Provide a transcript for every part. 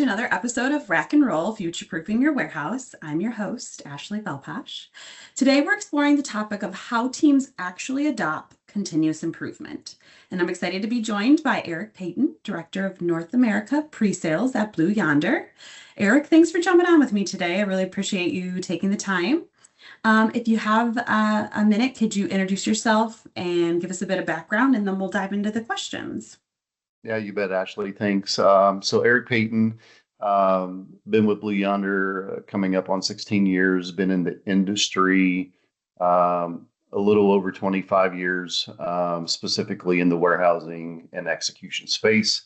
another episode of Rack and Roll Future Proofing Your Warehouse. I'm your host, Ashley Feldpausch. Today, we're exploring the topic of how teams actually adopt continuous improvement. And I'm excited to be joined by Eric Payton, Director of North America Presales at Blue Yonder. Eric, thanks for jumping on with me today. I really appreciate you taking the time. If you have a minute, could you introduce yourself and give us a bit of background, and then we'll dive into the questions. Yeah, you bet, Ashley. Thanks. So Eric Payton, been with Blue Yonder coming up on 16 years, been in the industry a little over 25 years, specifically in the warehousing and execution space.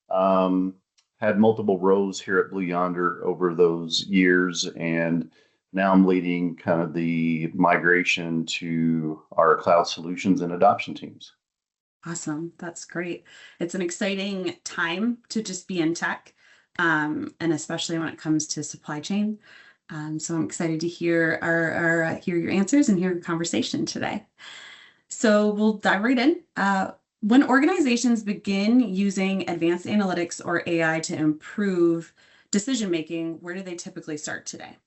Had multiple roles here at Blue Yonder over those years, and now I'm leading kind of the migration to our cloud solutions and adoption teams. Awesome. That's great. It's an exciting time to just be in tech, and especially when it comes to supply chain. So I'm excited to hear your answers and hear your conversation today. So we'll dive right in. When organizations begin using advanced analytics or AI to improve decision making, where do they typically start today?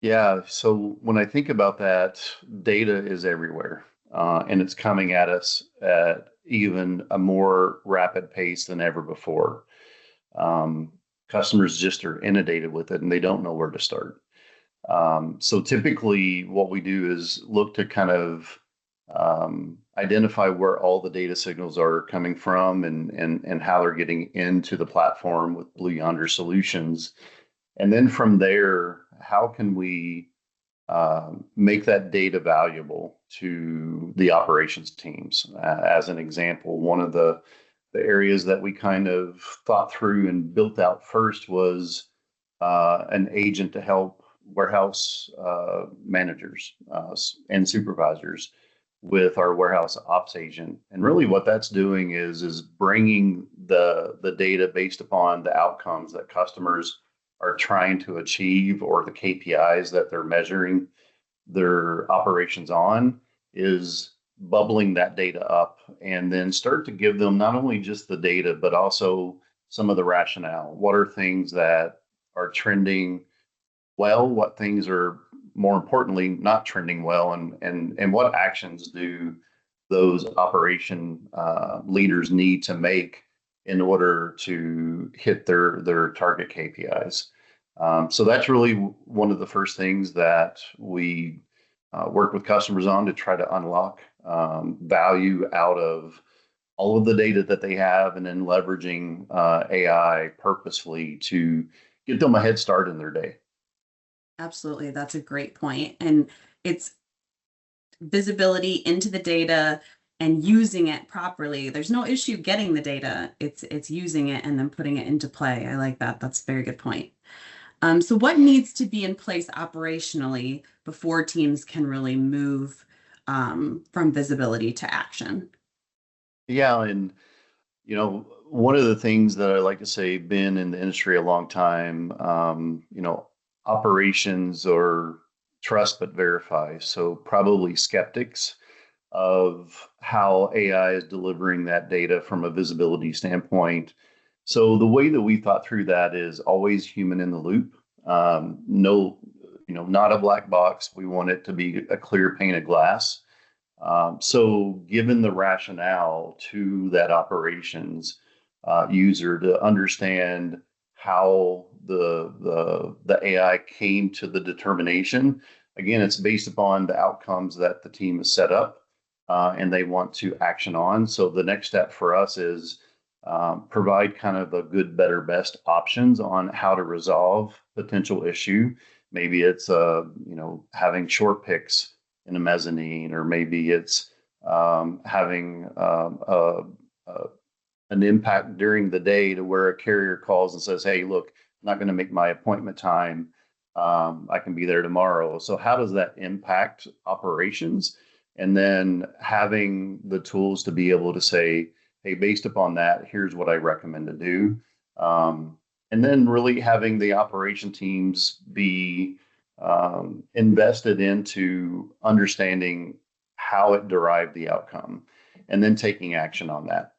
Yeah, so when I think about that, data is everywhere, and it's coming at us at even a more rapid pace than ever before. Um, Customers just are inundated with it and they don't know where to start. So typically, what we do is look to kind of identify where all the data signals are coming from and how they're getting into the platform with Blue Yonder solutions. And then from there, how can we make that data valuable to the operations teams? As an example, one of the areas that we kind of thought through and built out first was an agent to help warehouse managers and supervisors with our warehouse ops agent. And really what that's doing is bringing the data based upon the outcomes that customers are trying to achieve, or the KPIs that they're measuring their operations on, is bubbling that data up and then start to give them not only just the data, but also some of the rationale. What are things that are trending well? What things are, more importantly, not trending well? And what actions do those operation leaders need to make in order to hit their target KPIs? So that's really one of the first things that we work with customers on to try to unlock value out of all of the data that they have, and then leveraging AI purposefully to get them a head start in their day. Absolutely. That's a great point. And it's visibility into the data and using it properly. There's no issue getting the data. It's using it and then putting it into play. I like that. That's a very good point. So what needs to be in place operationally before teams can really move from visibility to action? Yeah, and one of the things that I like to say, been in the industry a long time, operations or trust but verify. So probably skeptics of how AI is delivering that data from a visibility standpoint. So the way that we thought through that is always human in the loop. No, not a black box. We want it to be a clear pane of glass. So given the rationale to that operations user to understand how the AI came to the determination, again, it's based upon the outcomes that the team has set up and they want to action on. So the next step for us is provide kind of a good, better, best options on how to resolve potential issue. Maybe it's having short picks in a mezzanine, or maybe it's having an impact during the day to where a carrier calls and says, "Hey, look, I'm not going to make my appointment time. I can be there tomorrow." So how does that impact operations? And then having the tools to be able to say, "Hey, based upon that, here's what I recommend to do." And then really having the operation teams be invested into understanding how it derived the outcome and then taking action on that.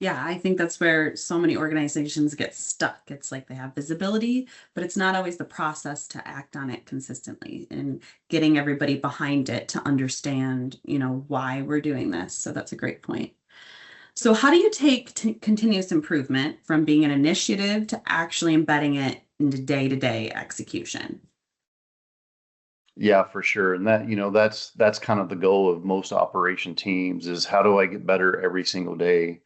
Yeah, I think that's where so many organizations get stuck. It's like they have visibility, but it's not always the process to act on it consistently and getting everybody behind it to understand, why we're doing this. So that's a great point. So how do you take continuous improvement from being an initiative to actually embedding it into day-to-day execution? Yeah, for sure. And that's kind of the goal of most operation teams is how do I get better every single day?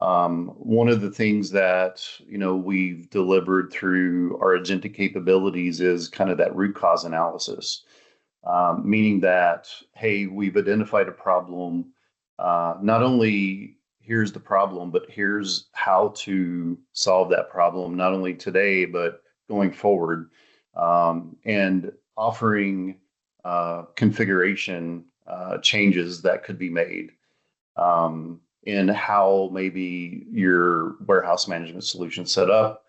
One of the things that, we've delivered through our agentic capabilities is kind of that root cause analysis, meaning that, hey, we've identified a problem. Not only here's the problem, but here's how to solve that problem, not only today, but going forward, and offering configuration changes that could be made. In how maybe your warehouse management solution set up,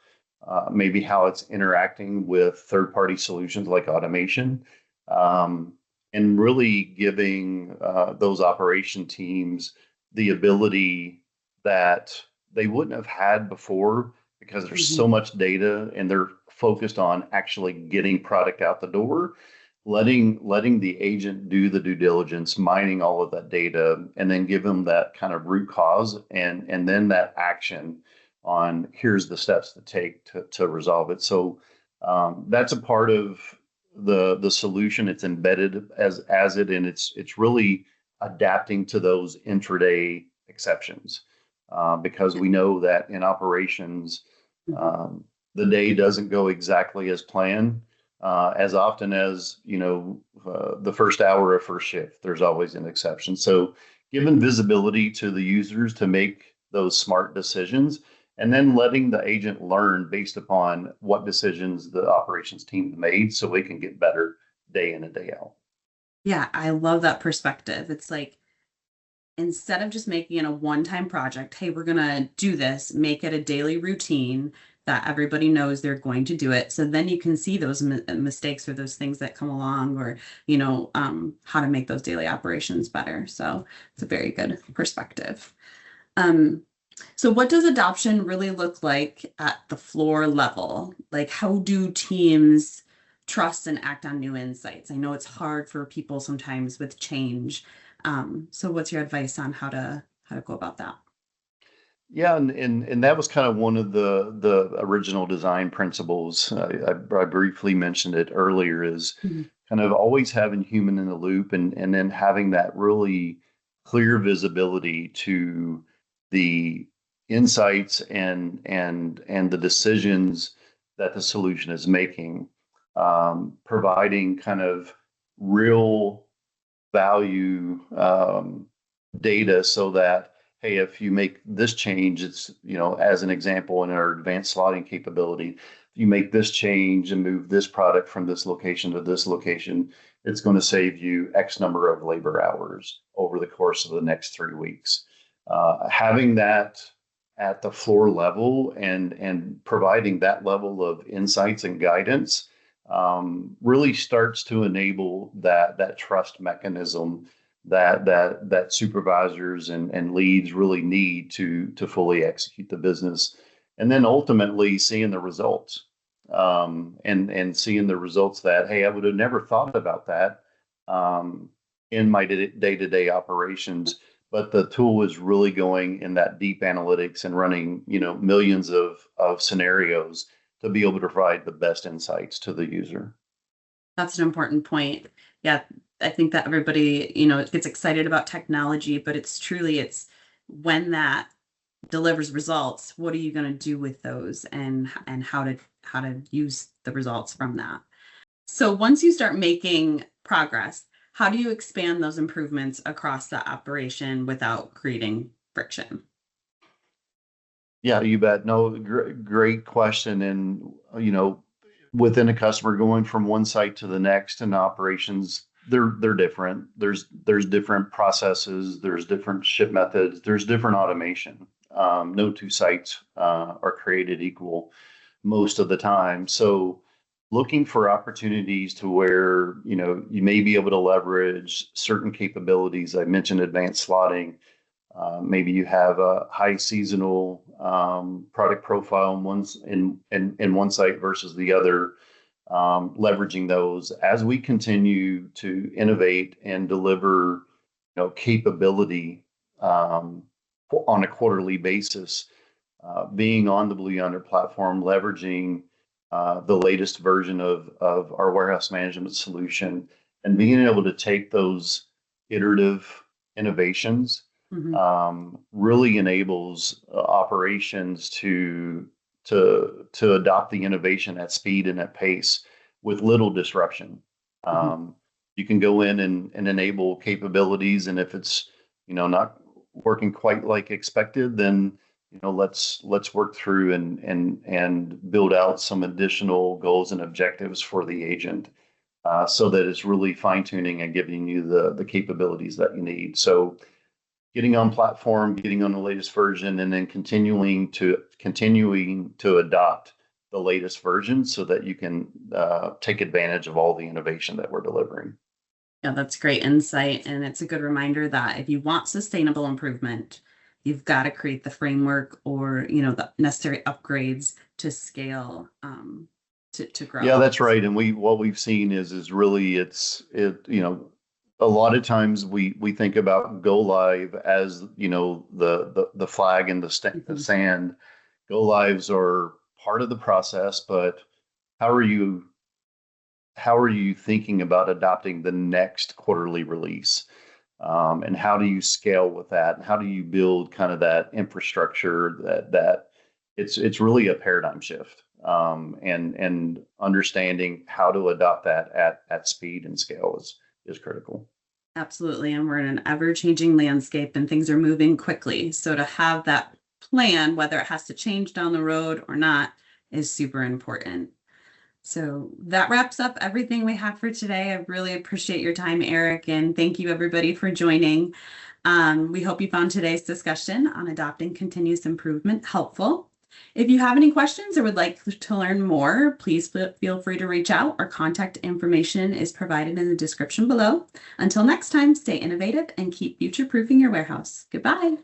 maybe how it's interacting with third-party solutions like automation, um, and really giving those operation teams the ability that they wouldn't have had before because there's so Mhm. much data and they're focused on actually getting product out the door, letting the agent do the due diligence, mining all of that data, and then give them that kind of root cause and then that action on here's the steps to take to resolve it. So that's a part of the solution. It's embedded as it, and it's really adapting to those intraday exceptions because we know that in operations the day doesn't go exactly as planned as often as the first hour of first shift. There's always an exception. So, given visibility to the users to make those smart decisions, and then letting the agent learn based upon what decisions the operations team made, so we can get better day in and day out. Yeah, I love that perspective. It's like instead of just making it a one-time project, hey, we're gonna do this, make it a daily routine that everybody knows they're going to do it. So then you can see those mistakes or those things that come along, or how to make those daily operations better. So it's a very good perspective. Um, so what does adoption really look like at the floor level? Like, how do teams trust and act on new insights? I know it's hard for people sometimes with change. So what's your advice on how to go about that? Yeah, and that was kind of one of the original design principles. I briefly mentioned it earlier. Is Mhm. kind of always having human in the loop, and then having that really clear visibility to the insights and the decisions that the solution is making, providing kind of real value data so that hey, if you make this change, it's as an example in our advanced slotting capability, if you make this change and move this product from this location to this location, it's going to save you X number of labor hours over the course of the next 3 weeks. Having that at the floor level and providing that level of insights and guidance really starts to enable that trust mechanism that supervisors and leads really need to fully execute the business, and then ultimately seeing the results, and seeing the results that hey, I would have never thought about that um, in my day-to-day operations, but the tool is really going in that deep analytics and running millions of scenarios to be able to provide the best insights to the user. That's an important point. Yeah, I think that everybody, gets excited about technology, but it's when that delivers results, what are you going to do with those and how to use the results from that? So once you start making progress, how do you expand those improvements across the operation without creating friction? Yeah, you bet. No, great question. And, within a customer going from one site to the next in operations, they're different. There's different processes, there's different ship methods, there's different automation. No two sites are created equal most of the time. So looking for opportunities to where, you may be able to leverage certain capabilities. I mentioned advanced slotting, Maybe you have a high seasonal product profile in one site versus the other. Leveraging those as we continue to innovate and deliver, capability on a quarterly basis. Being on the Blue Yonder platform, leveraging the latest version of our warehouse management solution, and being able to take those iterative innovations really enables operations to adopt the innovation at speed and at pace with little disruption. You can go in and enable capabilities, and if it's not working quite like expected, then let's work through and build out some additional goals and objectives for the agent, so that it's really fine tuning and giving you the capabilities that you need. So getting on platform, getting on the latest version, and then continuing to adopt the latest version so that you can take advantage of all the innovation that we're delivering. Yeah, that's great insight. And it's a good reminder that if you want sustainable improvement, you've got to create the framework or, the necessary upgrades to scale, to grow. Yeah, that's right. And what we've seen is really a lot of times we think about go live as the flag in the sand. Go lives are part of the process, but how are you thinking about adopting the next quarterly release, and how do you scale with that, and how do you build kind of that infrastructure that it's really a paradigm shift, and understanding how to adopt that at speed and scale is critical. Absolutely. And we're in an ever-changing landscape and things are moving quickly. So to have that plan, whether it has to change down the road or not, is super important. So that wraps up everything we have for today. I really appreciate your time, Eric, and thank you everybody for joining. We hope you found today's discussion on adopting continuous improvement helpful. If you have any questions or would like to learn more, please feel free to reach out. Our contact information is provided in the description below. Until next time, stay innovative and keep future-proofing your warehouse. Goodbye.